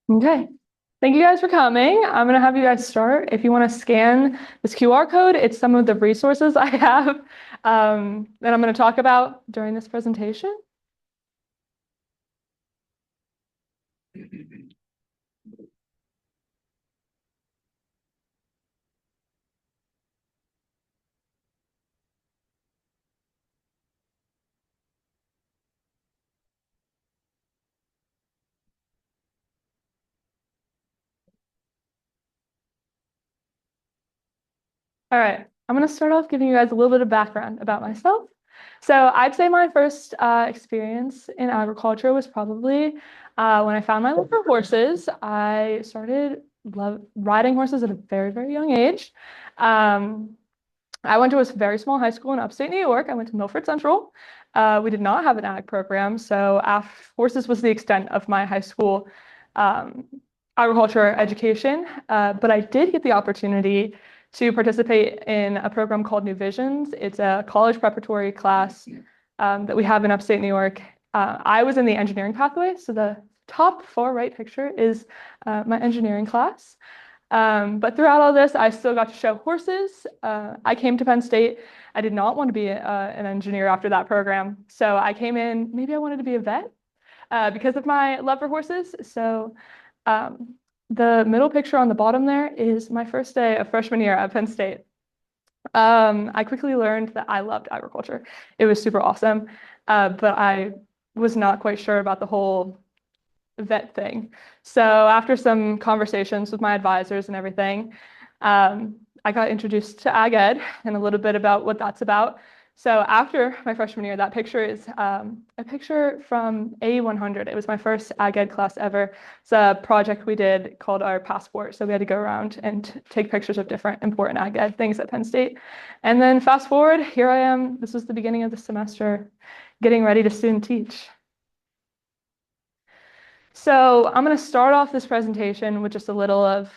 Okay. Thank you guys for coming. I'm going to have you guys start. If you want to scan this QR code, it's some of the resources I have that I'm going to talk about during this presentation. All right. I'm going to start off giving you guys a little bit of background about myself. So I'd say my first experience in agriculture was probably when I found my love for horses. I started riding horses at a very, very young age. I went to a very small high school in upstate New York. I went to Milford Central. We did not have an ag program, so horses was the extent of my high school agriculture education. But I did get the opportunity to participate in a program called New Visions. It's a college preparatory class that we have in upstate New York. I was in the engineering pathway, so the top far right picture is my engineering class. But throughout all this, I still got to show horses. I came to Penn State. I did not want to be an engineer after that program. So I came in, maybe I wanted to be a vet because of my love for horses. So the middle picture on the bottom there is my first day of freshman year at Penn State. I quickly learned that I loved agriculture. It was super awesome, but I was not quite sure about the whole vet thing. So after some conversations with my advisors and everything, I got introduced to ag ed and a little bit about what that's about. So after my freshman year, that picture is a picture from A100. It was my first ag ed class ever. It's a project we did called our passport. So we had to go around and take pictures of different important ag ed things at Penn State. And then fast forward, here I am. This was the beginning of the semester, getting ready to student teach. So I'm going to start off this presentation with just a little of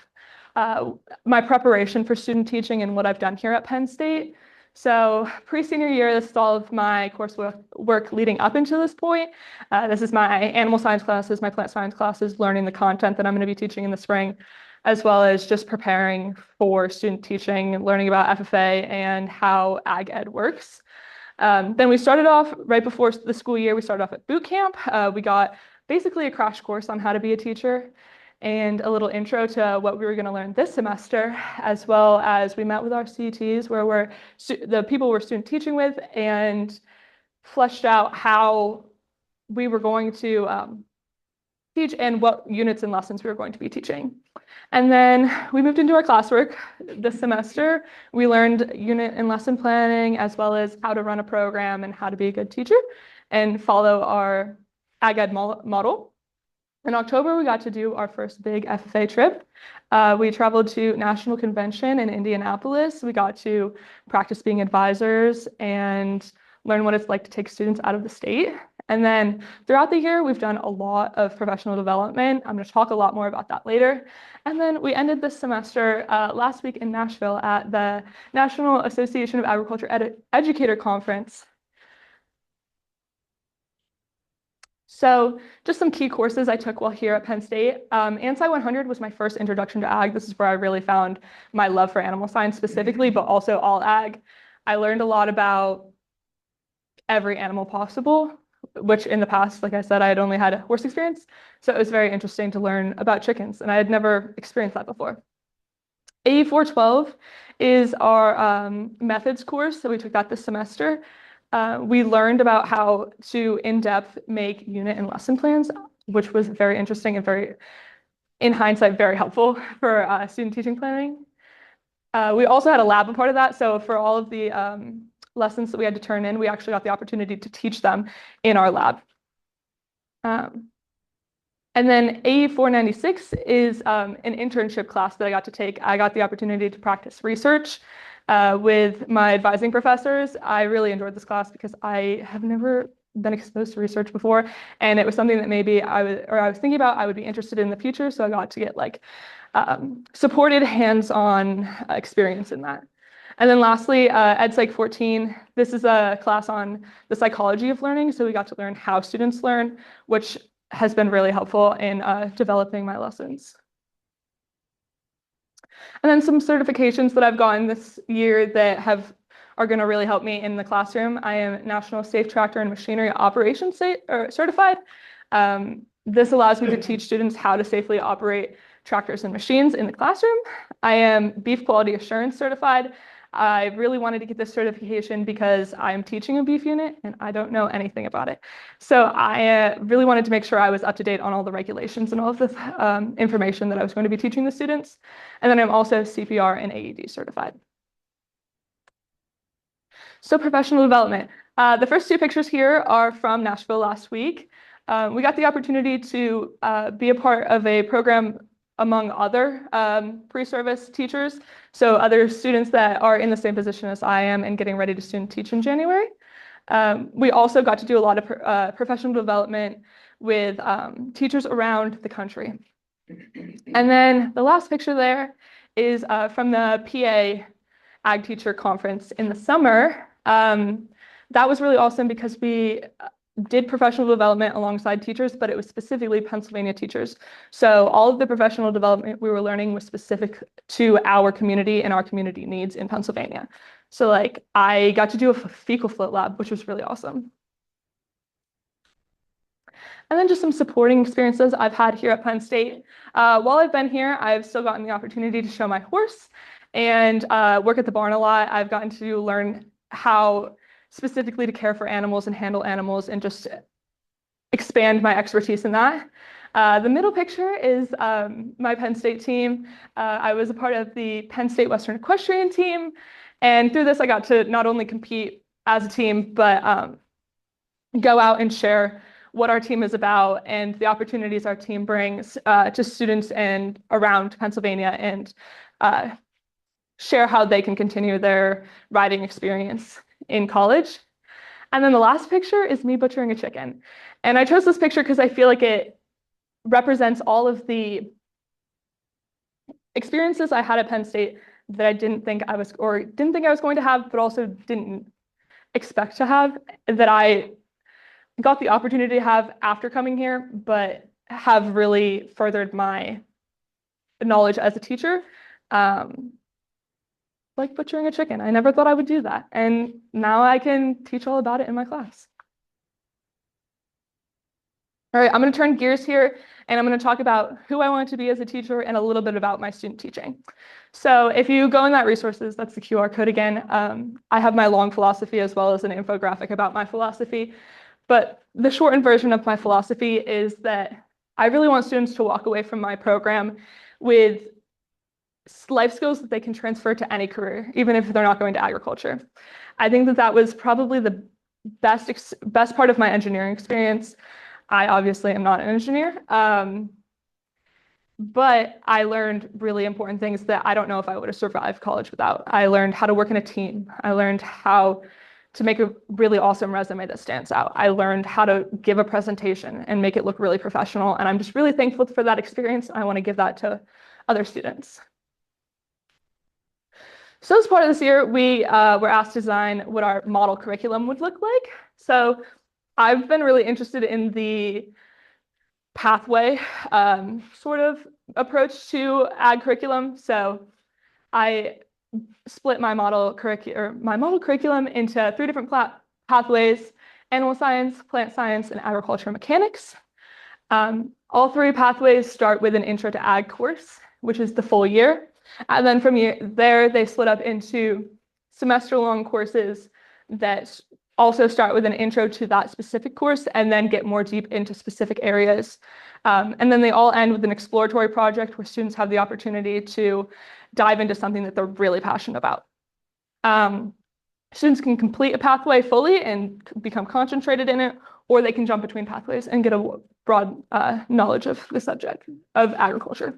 my preparation for student teaching and what I've done here at Penn State. So pre-senior year, this is all of my coursework leading up until this point. This is my animal science classes, my plant science classes, learning the content that I'm going to be teaching in the spring, as well as just preparing for student teaching, learning about FFA and how ag ed works. Then we started off right before the school year, we started off at boot camp. We got basically a crash course on how to be a teacher and a little intro to what we were going to learn this semester, as well as we met with our CETs where the people we're student teaching with and fleshed out how we were going to teach and what units and lessons we were going to be teaching. And then we moved into our classwork this semester. We learned unit and lesson planning, as well as how to run a program and how to be a good teacher and follow our ag ed model. In October, we got to do our first big FFA trip. We traveled to National Convention in Indianapolis. We got to practice being advisors and learn what it's like to take students out of the state. And then throughout the year, we've done a lot of professional development. I'm going to talk a lot more about that later. And then we ended this semester last week in Nashville at the National Association of Agriculture Educator Conference. So just some key courses I took while here at Penn State. ANSI 100 was my first introduction to ag. This is where I really found my love for animal science specifically, but also all ag. I learned a lot about every animal possible, which in the past, like I said, I had only had a horse experience. So it was very interesting to learn about chickens, and I had never experienced that before. AE 412 is our methods course. So we took that this semester. We learned about how to in-depth make unit and lesson plans, which was very interesting and very, in hindsight, very helpful for student teaching planning. We also had a lab a part of that. So for all of the lessons that we had to turn in, we actually got the opportunity to teach them in our lab. And then AE 496 is an internship class that I got to take. I got the opportunity to practice research with my advising professors. I really enjoyed this class because I have never been exposed to research before, and it was something that maybe I was thinking about I would be interested in the future. So I got to get like supported hands-on experience in that. And then lastly, EdPsych 14. This is a class on the psychology of learning. So we got to learn how students learn, which has been really helpful in developing my lessons. And then some certifications that I've gotten this year that are going to really help me in the classroom. I am National Safe Tractor and Machinery Operations Certified. This allows me to teach students how to safely operate tractors and machines in the classroom. I am Beef Quality Assurance Certified. I really wanted to get this certification because I'm teaching a beef unit and I don't know anything about it. So I really wanted to make sure I was up to date on all the regulations and all of the information that I was going to be teaching the students. And then I'm also CPR and AED certified. So professional development. The first two pictures here are from Nashville last week. We got the opportunity to be a part of a program among other pre-service teachers, so other students that are in the same position as I am and getting ready to student teach in January. We also got to do a lot of professional development with teachers around the country. And then the last picture there is from the PA Ag Teacher Conference in the summer. That was really awesome because we did professional development alongside teachers, but it was specifically Pennsylvania teachers. So all of the professional development we were learning was specific to our community and our community needs in Pennsylvania. So like I got to do a fecal float lab, which was really awesome. And then just some supporting experiences I've had here at Penn State. While I've been here, I've still gotten the opportunity to show my horse and work at the barn a lot. I've gotten to learn how specifically to care for animals and handle animals and just expand my expertise in that. The middle picture is my Penn State team. I was a part of the Penn State Western Equestrian team. And through this, I got to not only compete as a team, but go out and share what our team is about and the opportunities our team brings to students and around Pennsylvania and share how they can continue their riding experience in college. And then the last picture is me butchering a chicken. And I chose this picture because I feel like it represents all of the experiences I had at Penn State that I didn't think I was going to have, but also didn't expect to have, that I got the opportunity to have after coming here, but have really furthered my knowledge as a teacher. Like butchering a chicken. I never thought I would do that. And now I can teach all about it in my class. All right, I'm going to turn gears here and I'm going to talk about who I want to be as a teacher and a little bit about my student teaching. So if you go in that resources, that's the QR code again. I have my long philosophy as well as an infographic about my philosophy. But the shortened version of my philosophy is that I really want students to walk away from my program with life skills that they can transfer to any career, even if they're not going to agriculture. I think that that was probably the best part of my engineering experience. I obviously am not an engineer, but I learned really important things that I don't know if I would have survived college without. I learned how to work in a team. I learned how to make a really awesome resume that stands out. I learned how to give a presentation and make it look really professional. And I'm just really thankful for that experience. I want to give that to other students. So as part of this year, we were asked to design what our model curriculum would look like. So I've been really interested in the pathway sort of approach to ag curriculum. So I split my model curriculum into 3 different pathways: animal science, plant science, and agriculture mechanics. All 3 pathways start with an intro to ag course, which is the full year. And then from there, they split up into semester-long courses that also start with an intro to that specific course and then get more deep into specific areas. And then they all end with an exploratory project where students have the opportunity to dive into something that they're really passionate about. Students can complete a pathway fully and become concentrated in it, or they can jump between pathways and get a broad knowledge of the subject of agriculture.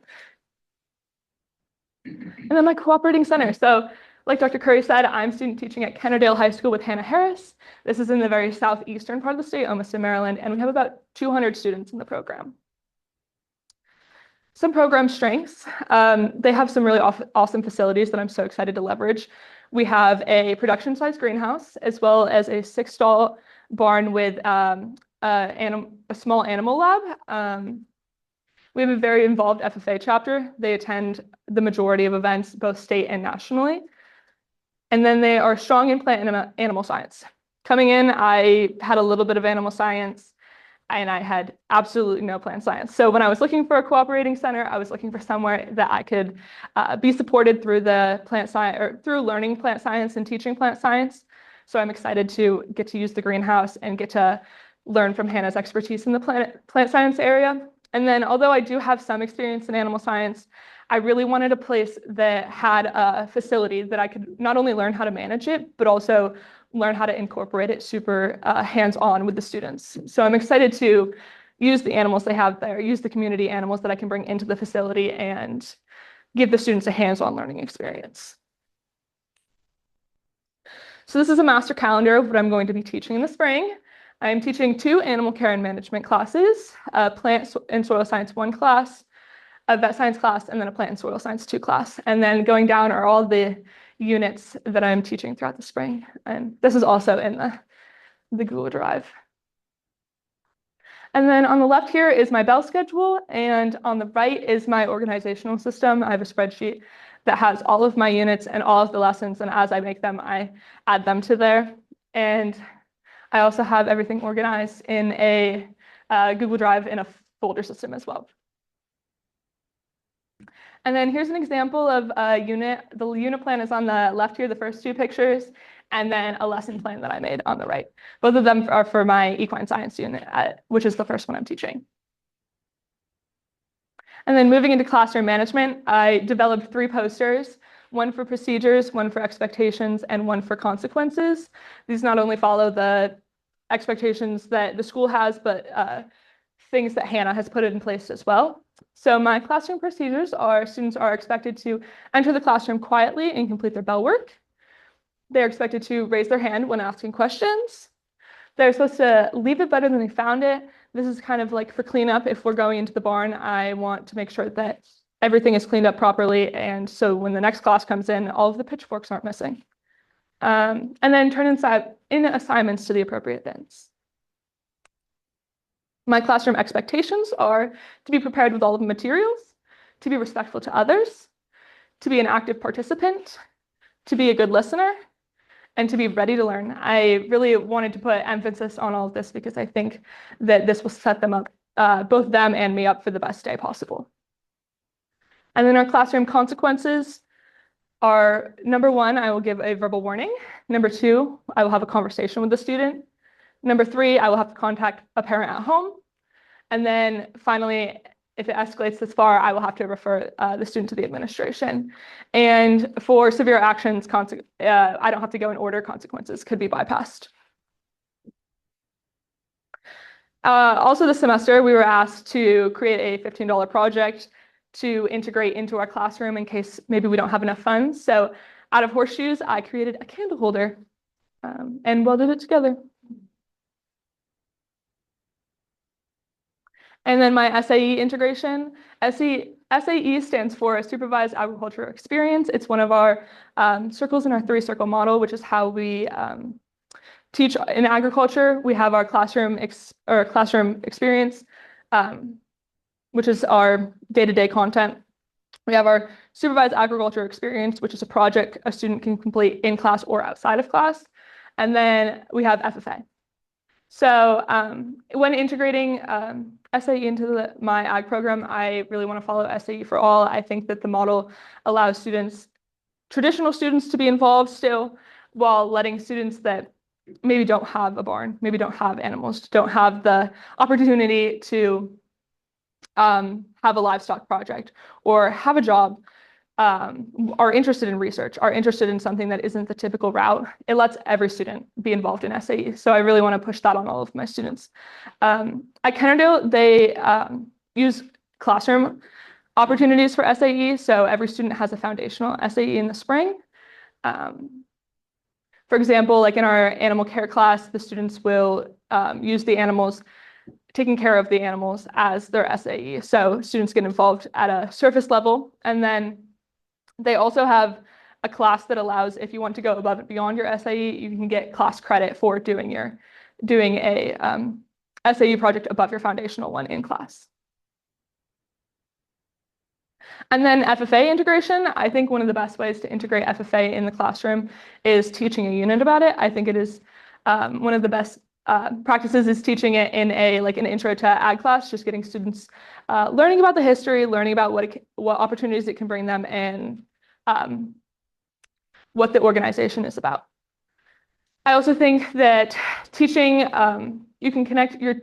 And then my cooperating center. So like Dr. Curry said, I'm student teaching at Kennerdale High School with Hannah Harris. This is in the very southeastern part of the state, almost in Maryland, and we have about 200 students in the program. Some program strengths. They have some really awesome facilities that I'm so excited to leverage. We have a production-sized greenhouse, as well as a 6-stall barn with a small animal lab. We have a very involved FFA chapter. They attend the majority of events, both state and nationally. And then they are strong in plant and animal science. Coming in, I had a little bit of animal science, and I had absolutely no plant science. So when I was looking for a cooperating center, I was looking for somewhere that I could be supported through the plant science or through learning plant science and teaching plant science. So I'm excited to get to use the greenhouse and get to learn from Hannah's expertise in the plant science area. And then although I do have some experience in animal science, I really wanted a place that had a facility that I could not only learn how to manage it, but also learn how to incorporate it super hands-on with the students. So I'm excited to use the animals they have there, use the community animals that I can bring into the facility and give the students a hands-on learning experience. So this is a master calendar of what I'm going to be teaching in the spring. I'm teaching 2 animal care and management classes, a plant and soil science 1 class, a vet science class, and then a plant and soil science 2 class. And then going down are all the units that I'm teaching throughout the spring. And this is also in the Google Drive. And then on the left here is my bell schedule, and on the right is my organizational system. I have a spreadsheet that has all of my units and all of the lessons, and as I make them, I add them to there. And I also have everything organized in a Google Drive in a folder system as well. And then here's an example of a unit. The unit plan is on the left here, the first 2 pictures, and then a lesson plan that I made on the right. Both of them are for my equine science unit, which is the first one I'm teaching. And then moving into classroom management, I developed 3 posters, 1 for procedures, 1 for expectations, and 1 for consequences. These not only follow the expectations that the school has, but things that Hannah has put in place as well. So my classroom procedures are students are expected to enter the classroom quietly and complete their bell work. They're expected to raise their hand when asking questions. They're supposed to leave it better than they found it. This is kind of like for cleanup. If we're going into the barn, I want to make sure that everything is cleaned up properly. And so when the next class comes in, all of the pitchforks aren't missing. And then turn in assignments to the appropriate bins. My classroom expectations are to be prepared with all of the materials, to be respectful to others, to be an active participant, to be a good listener, and to be ready to learn. I really wanted to put emphasis on all of this because I think that this will set them up, both them and me up for the best day possible. And then our classroom consequences are, number 1, I will give a verbal warning. Number 2, I will have a conversation with the student. Number 3, I will have to contact a parent at home. And then finally, if it escalates this far, I will have to refer the student to the administration. And for severe actions, I don't have to go in order, consequences could be bypassed. Also this semester, we were asked to create a $15 project to integrate into our classroom in case maybe we don't have enough funds. So out of horseshoes, I created a candle holder and welded it together. And then my SAE integration. SAE stands for Supervised Agriculture Experience. It's one of our circles in our 3-circle model, which is how we teach in agriculture. We have our classroom experience, which is our day-to-day content. We have our supervised agriculture experience, which is a project a student can complete in class or outside of class. And then we have FFA. So when integrating SAE into my ag program, I really want to follow SAE for all. I think that the model allows students, traditional students, to be involved still, while letting students that maybe don't have a barn, maybe don't have animals, don't have the opportunity to have a livestock project or have a job, are interested in research, are interested in something that isn't the typical route. It lets every student be involved in SAE. So I really want to push that on all of my students. At Kennerdale, they use classroom opportunities for SAE. So every student has a foundational SAE in the spring. For example, like in our animal care class, the students will use the animals, taking care of the animals as their SAE. So students get involved at a surface level. And then they also have a class that allows, if you want to go above and beyond your SAE, you can get class credit for doing a SAU project above your foundational one in class. And then FFA integration. I think one of the best ways to integrate FFA in the classroom is teaching a unit about it. I think it is one of the best practices is teaching it in an intro to ag class, just getting students learning about the history, learning about what opportunities it can bring them, and what the organization is about. I also think that teaching, you can connect your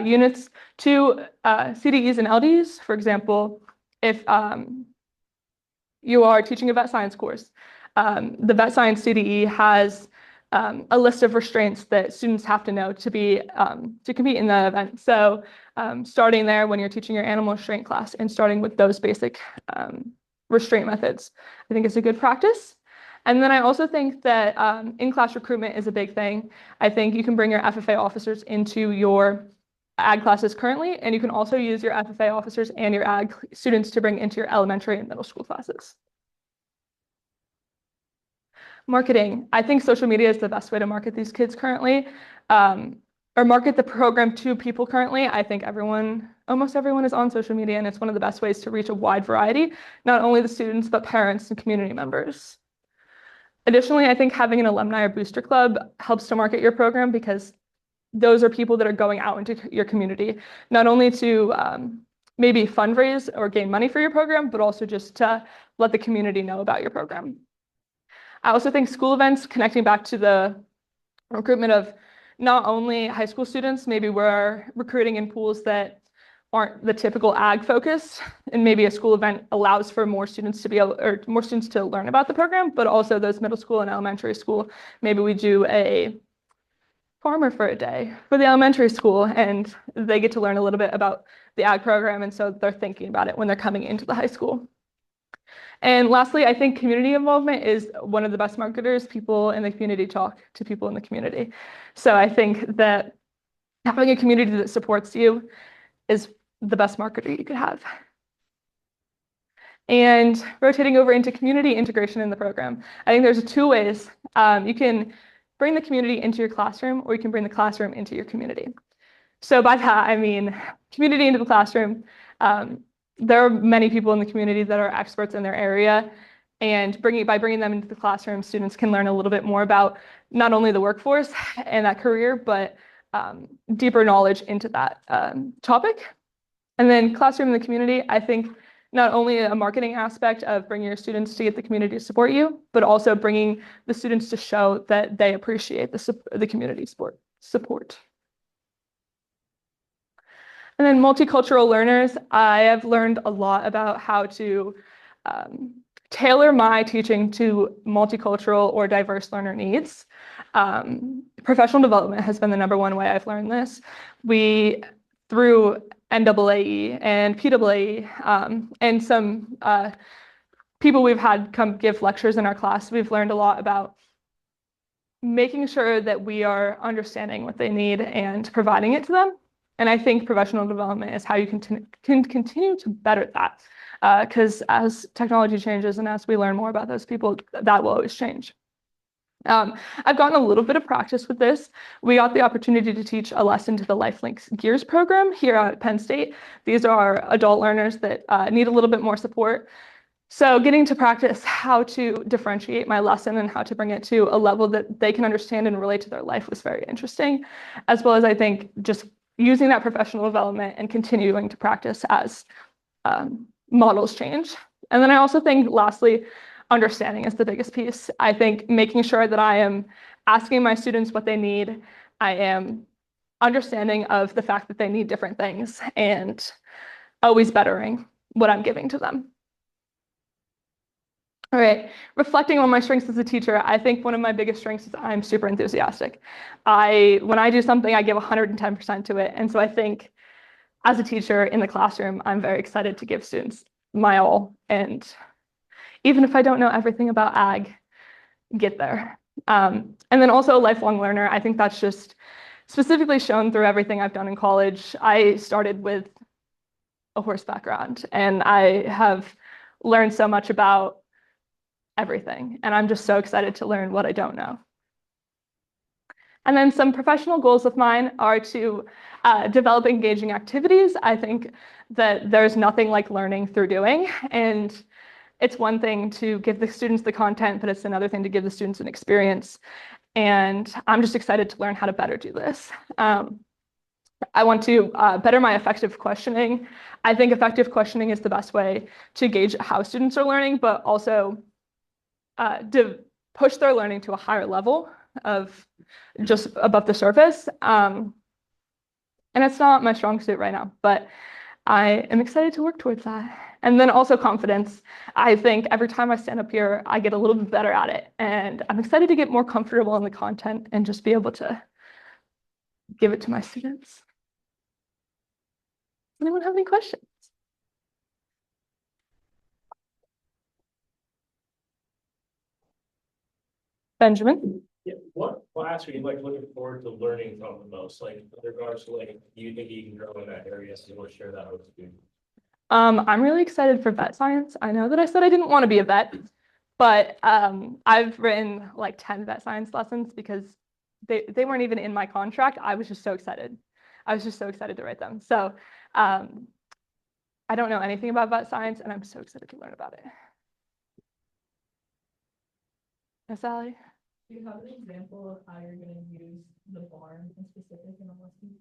units to CDEs and LDs. For example, if you are teaching a vet science course, the vet science CDE has a list of restraints that students have to know to compete in the event. So starting there when you're teaching your animal restraint class and starting with those basic restraint methods, I think is a good practice. And then I also think that in-class recruitment is a big thing. I think you can bring your FFA officers into your ag classes currently, and you can also use your FFA officers and your ag students to bring into your elementary and middle school classes. Marketing. I think social media is the best way to market these kids currently, or market the program to people currently. I think almost everyone is on social media, and it's one of the best ways to reach a wide variety, not only the students, but parents and community members. Additionally, I think having an alumni or booster club helps to market your program because those are people that are going out into your community, not only to maybe fundraise or gain money for your program, but also just to let the community know about your program. I also think school events, connecting back to the recruitment of not only high school students, maybe we're recruiting in pools that aren't the typical ag focus, and maybe a school event allows for more students to learn about the program, but also those middle school and elementary school, maybe we do a farmer for a day for the elementary school, and they get to learn a little bit about the ag program, and so they're thinking about it when they're coming into the high school. And lastly, I think community involvement is one of the best marketers. People in the community talk to people in the community. So I think that having a community that supports you is the best marketer you could have. And rotating over into community integration in the program. I think there's two ways. You can bring the community into your classroom, or you can bring the classroom into your community. So by that, I mean community into the classroom. There are many people in the community that are experts in their area, and by bringing them into the classroom, students can learn a little bit more about not only the workforce and that career, but deeper knowledge into that topic. And then classroom in the community, I think not only a marketing aspect of bringing your students to get the community to support you, but also bringing the students to show that they appreciate the community support. And then multicultural learners, I have learned a lot about how to tailor my teaching to multicultural or diverse learner needs. Professional development has been the #1 way I've learned this. Through NAAE and PAAE and some people we've had come give lectures in our class, we've learned a lot about making sure that we are understanding what they need and providing it to them. And I think professional development is how you can continue to better that, because as technology changes and as we learn more about those people, that will always change. I've gotten a little bit of practice with this. We got the opportunity to teach a lesson to the LifeLinks Gears program here at Penn State. These are adult learners that need a little bit more support. So getting to practice how to differentiate my lesson and how to bring it to a level that they can understand and relate to their life was very interesting, as well as I think just using that professional development and continuing to practice as models change. And then I also think, lastly, understanding is the biggest piece. I think making sure that I am asking my students what they need, I am understanding of the fact that they need different things, and always bettering what I'm giving to them. All right, reflecting on my strengths as a teacher, I think one of my biggest strengths is I'm super enthusiastic. When I do something, I give 110% to it. And so I think as a teacher in the classroom, I'm very excited to give students my all. And even if I don't know everything about ag, get there. And then also a lifelong learner. I think that's just specifically shown through everything I've done in college. I started with a horse background, and I have learned so much about everything. And I'm just so excited to learn what I don't know. And then some professional goals of mine are to develop engaging activities. I think that there's nothing like learning through doing. And it's one thing to give the students the content, but it's another thing to give the students an experience. And I'm just excited to learn how to better do this. I want to better my effective questioning. I think effective questioning is the best way to gauge how students are learning, but also to push their learning to a higher level of just above the surface. And it's not my strong suit right now, but I am excited to work towards that. And then also confidence. I think every time I stand up here, I get a little bit better at it. And I'm excited to get more comfortable in the content and just be able to give it to my students. Anyone have any questions? Benjamin? Yeah, what class are you like looking forward to learning from the most? Like in regards to like, do you think you can grow in that area? So you want to share that with me? I'm really excited for vet science. I know that I said I didn't want to be a vet, but I've written like 10 vet science lessons because they weren't even in my contract. I was just so excited. I was just so excited to write them. So I don't know anything about vet science, and I'm so excited to learn about it. Miss Sally? Do you have an example of how you're going to use the barn in specific in a lesson?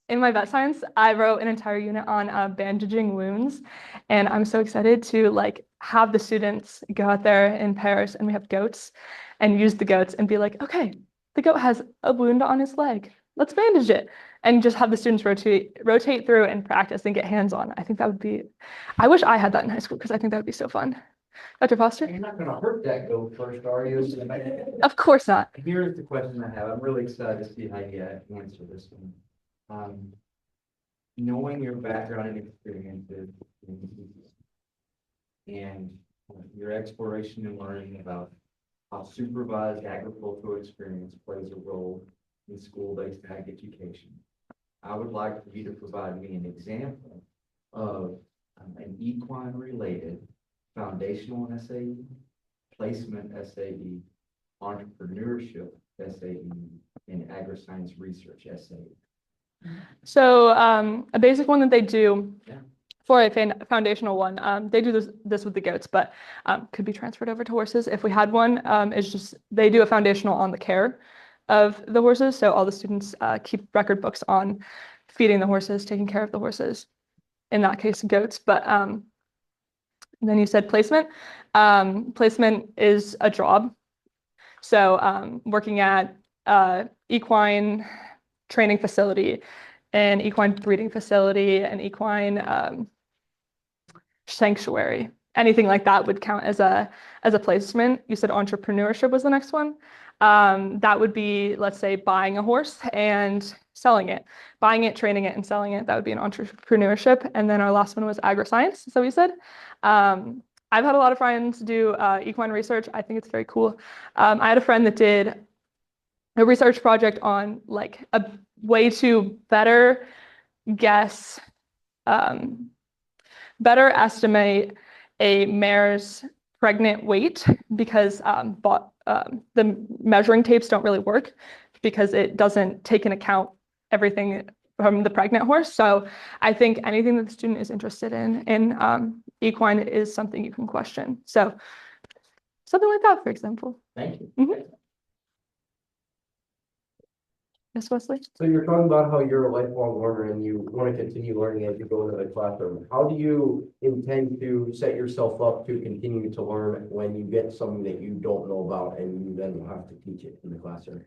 In my vet science, I wrote an entire unit on bandaging wounds, and I'm so excited to like have the students go out there in pairs, and we have goats, and use the goats and be like, okay, the goat has a wound on his leg. Let's bandage it, and just have the students rotate through and practice and get hands-on. I think that would be. I wish I had that in high school because I think that would be so fun. Dr. Foster? You're not gonna hurt that goat first, are you? Of course not. Here's the question I have. I'm really excited to see how you answer this one. Knowing your background and experiences and your exploration and learning about how supervised agricultural experience plays a role in school-based ag education, I would like for you to provide me an example of an equine-related foundational SAE, placement SAE, entrepreneurship SAE, and agri-science research SAE. So a basic one that they do for a foundational one, they do this with the goats, but could be transferred over to horses if we had one. It's just they do a foundational on the care of the horses. So all the students keep record books on feeding the horses, taking care of the horses. In that case, goats. But then you said placement. Placement is a job. So working at equine training facility, an equine breeding facility, an equine sanctuary, anything like that would count as a placement. You said entrepreneurship was the next one. That would be, let's say, buying a horse and selling it, buying it, training it, and selling it. That would be an entrepreneurship. And then our last one was agri-science. Is that what you said? I've had a lot of friends do equine research. I think it's very cool. I had a friend that did a research project on like a way to better guess, better estimate a mare's pregnant weight because the measuring tapes don't really work because it doesn't take into account everything from the pregnant horse. So I think anything that the student is interested in equine is something you can question. So something like that, for example. Thank you. Mm-hmm. Yes, Wesley? So you're talking about how you're a lifelong learner and you want to continue learning as you go into the classroom. How do you intend to set yourself up to continue to learn when you get something that you don't know about and you then have to teach it in the classroom?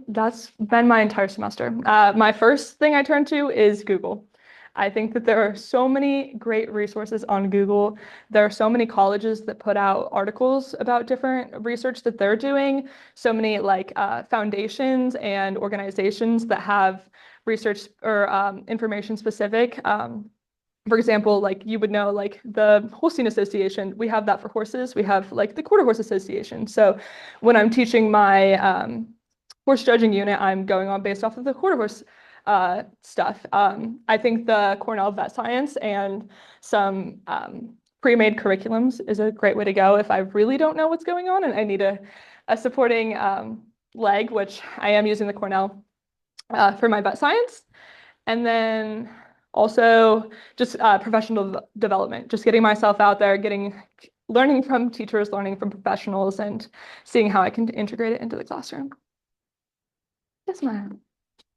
That's been my entire semester. My first thing I turn to is Google. I think that there are so many great resources on Google. There are so many colleges that put out articles about different research that they're doing. So many like foundations and organizations that have research or information specific. For example, like you would know, like the Holstein Association, we have that for horses. We have like the Quarter Horse Association. So when I'm teaching my horse judging unit, I'm going on based off of the Quarter Horse stuff. I think the Cornell Vet Science and some pre-made curriculums is a great way to go if I really don't know what's going on and I need a supporting leg, which I am using the Cornell for my vet science. And then also just professional development, just getting myself out there, learning from teachers, learning from professionals, and seeing how I can integrate it into the classroom. Yes, ma'am.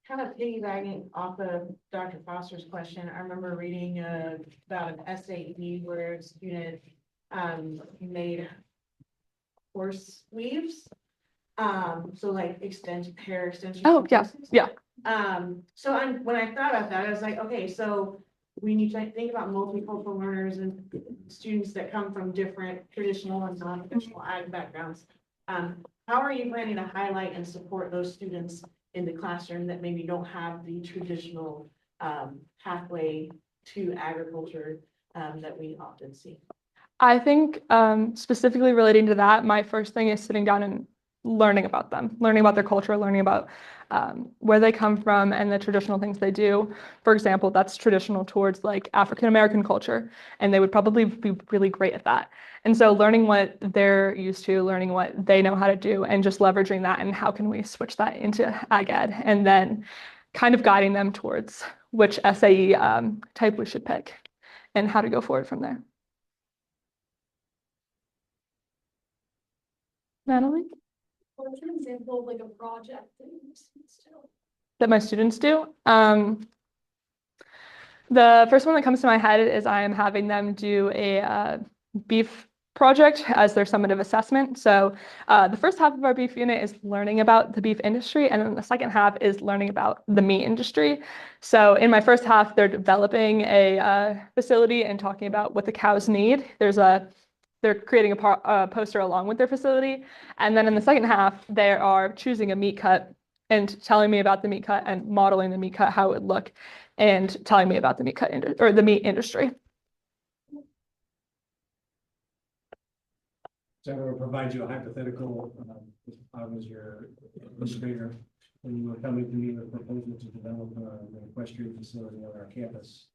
Kind of piggybacking off of Dr. Foster's question, I remember reading about an SAE where a student made horse weaves. So like hair extensions. Oh, yeah, yeah. So when I thought about that, I was like, okay, so when you think about multicultural learners and students that come from different traditional and non-traditional ag backgrounds, how are you planning to highlight and support those students in the classroom that maybe don't have the traditional pathway to agriculture that we often see? I think specifically relating to that, my first thing is sitting down and learning about them, learning about their culture, learning about where they come from and the traditional things they do. For example, that's traditional towards like African American culture, and they would probably be really great at that. And so learning what they're used to, learning what they know how to do, and just leveraging that and how can we switch that into ag ed, and then kind of guiding them towards which SAE type we should pick and how to go forward from there. Natalie? What's an example of like a project that your students do? That my students do. The first one that comes to my head is I am having them do a beef project as their summative assessment. So the first half of our beef unit is learning about the beef industry, and then the second half is learning about the meat industry. So in my first half, they're developing a facility and talking about what the cows need. They're creating a poster along with their facility. And then in the second half, they are choosing a meat cut and telling me about the meat cut and modeling the meat cut, how it would look, and telling me about the meat cut or the meat industry. So I will provide you a hypothetical, if I was your administrator, when you were coming to me with a proposal to develop an equestrian facility on our campus.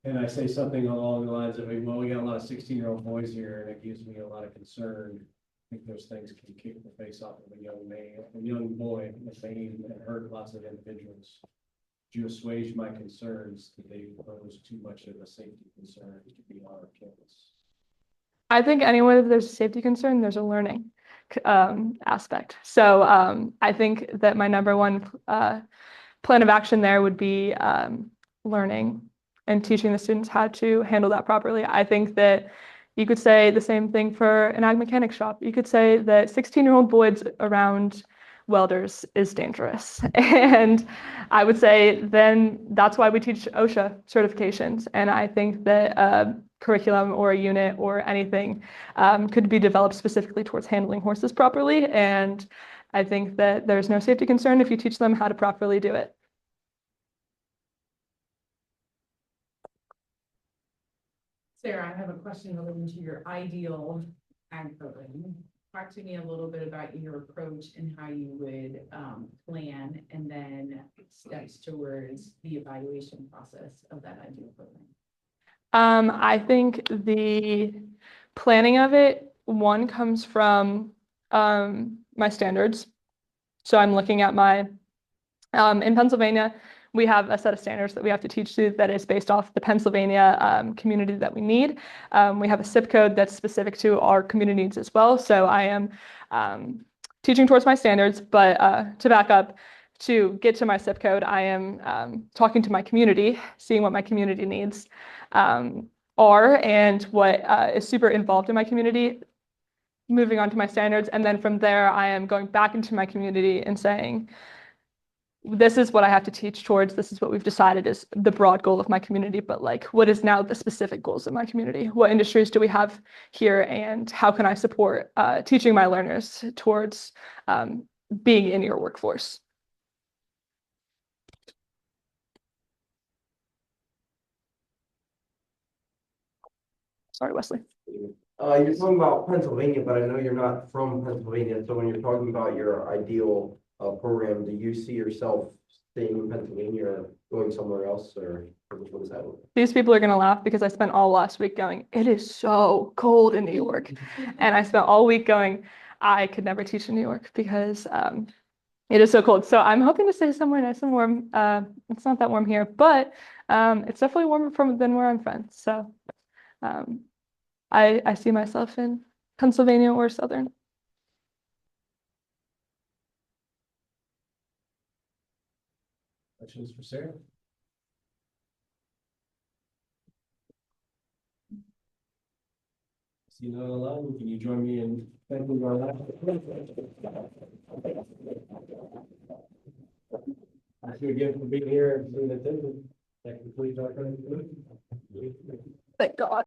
And I say something along the lines of, well, we got a lot of 16-year-old boys here, and it gives me a lot of concern. I think those things can kick the face off of a young boy, and hurt lots of individuals. To assuage my concerns that they pose too much of a safety concern to be on our campus. I think anywhere that there's a safety concern, there's a learning aspect. So I think that my number one plan of action there would be learning and teaching the students how to handle that properly. I think that you could say the same thing for an ag mechanic shop. You could say that 16-year-old boys around welders is dangerous. And I would say then that's why we teach OSHA certifications. And I think that a curriculum or a unit or anything could be developed specifically towards handling horses properly. And I think that there's no safety concern if you teach them how to properly do it. Sarah, I have a question relating to your ideal ag program. Talk to me a little bit about your approach and how you would plan, and then steps towards the evaluation process of that ideal program. I think the planning of it, one comes from my standards. So I'm looking at in Pennsylvania, we have a set of standards that we have to teach to that is based off the Pennsylvania community that we need. We have a zip code that's specific to our community needs as well. So I am teaching towards my standards, but to back up, to get to my zip code, I am talking to my community, seeing what my community needs are and what is super involved in my community, moving on to my standards. And then from there, I am going back into my community and saying, this is what I have to teach towards. This is what we've decided is the broad goal of my community, but like, what is now the specific goals of my community? What industries do we have here? And how can I support teaching my learners towards being in your workforce? Sorry, Wesley. You're talking about Pennsylvania, but I know you're not from Pennsylvania. So when you're talking about your ideal program, do you see yourself staying in Pennsylvania or going somewhere else, or what does that look like? These people are going to laugh because I spent all last week going, it is so cold in New York. And I spent all week going, I could never teach in New York because it is so cold. So I'm hoping to stay somewhere nice and warm. It's not that warm here, but it's definitely warmer than where I'm from. So I see myself in Pennsylvania or Southern. Questions for Sarah? See no alone, can you join me in thanking our last? Thank you again for being here and being attended. That concludes our presentation. Thank God.